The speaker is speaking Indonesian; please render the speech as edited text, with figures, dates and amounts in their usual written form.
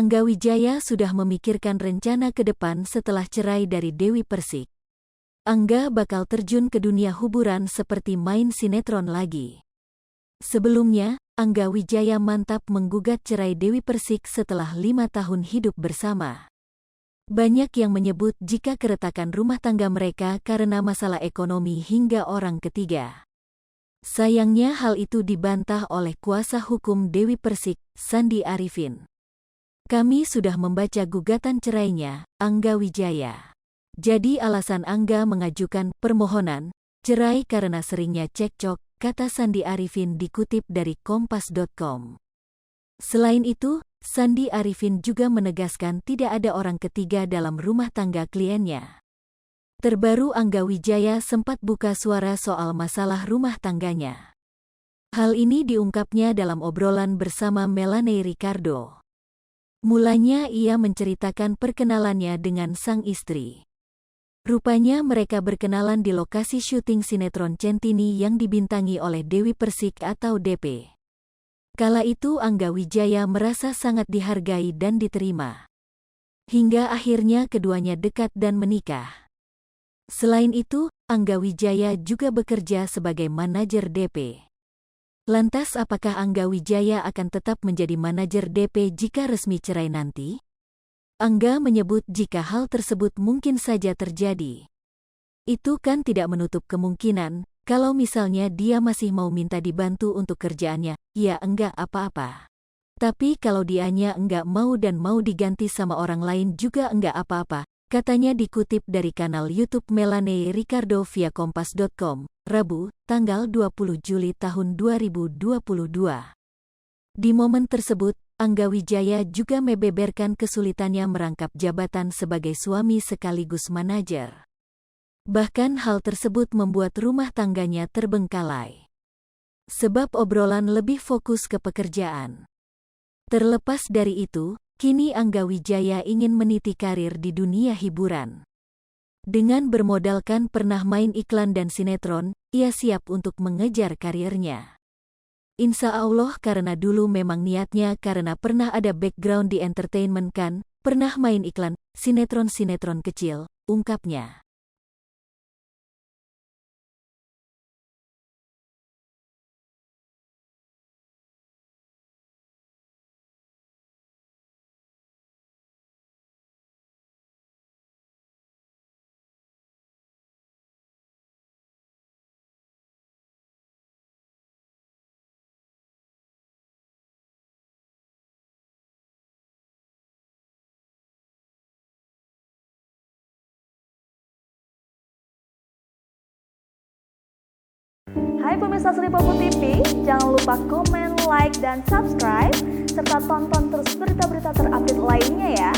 Angga Wijaya sudah memikirkan rencana ke depan setelah cerai dari Dewi Persik. Angga bakal terjun ke dunia hiburan seperti main sinetron lagi. Sebelumnya, Angga Wijaya mantap menggugat cerai Dewi Persik setelah 5 tahun hidup bersama. Banyak yang menyebut jika keretakan rumah tangga mereka karena masalah ekonomi hingga orang ketiga. Sayangnya hal itu dibantah oleh kuasa hukum Dewi Persik, Sandi Arifin. Kami sudah membaca gugatan cerainya, Angga Wijaya. Jadi alasan Angga mengajukan permohonan cerai karena seringnya cekcok, kata Sandi Arifin dikutip dari kompas.com. Selain itu, Sandi Arifin juga menegaskan tidak ada orang ketiga dalam rumah tangga kliennya. Terbaru Angga Wijaya sempat buka suara soal masalah rumah tangganya. Hal ini diungkapnya dalam obrolan bersama Melanie Ricardo. Mulanya ia menceritakan perkenalannya dengan sang istri. Rupanya mereka berkenalan di lokasi syuting sinetron Centini yang dibintangi oleh Dewi Persik atau DP. Kala itu Angga Wijaya merasa sangat dihargai dan diterima. Hingga akhirnya keduanya dekat dan menikah. Selain itu, Angga Wijaya juga bekerja sebagai manajer DP. Lantas apakah Angga Wijaya akan tetap menjadi manajer DP jika resmi cerai nanti? Angga menyebut jika hal tersebut mungkin saja terjadi. Itu kan tidak menutup kemungkinan, kalau misalnya dia masih mau minta dibantu untuk kerjaannya, ya enggak apa-apa. Tapi kalau dianya enggak mau dan mau diganti sama orang lain juga enggak apa-apa, katanya dikutip dari kanal YouTube Melanie Ricardo via kompas.com, Rabu, tanggal 20 Juli tahun 2022. Di momen tersebut, Angga Wijaya juga membeberkan kesulitannya merangkap jabatan sebagai suami sekaligus manajer. Bahkan hal tersebut membuat rumah tangganya terbengkalai. Sebab obrolan lebih fokus ke pekerjaan. Terlepas dari itu, kini Angga Wijaya ingin meniti karir di dunia hiburan. Dengan bermodalkan pernah main iklan dan sinetron, ia siap untuk mengejar karirnya. Insya Allah karena dulu memang niatnya karena pernah ada background di entertainment kan, pernah main iklan, sinetron-sinetron kecil, ungkapnya. Hai pemirsa Seripopo TV, jangan lupa komen, like, dan subscribe, serta tonton terus berita-berita terupdate lainnya ya.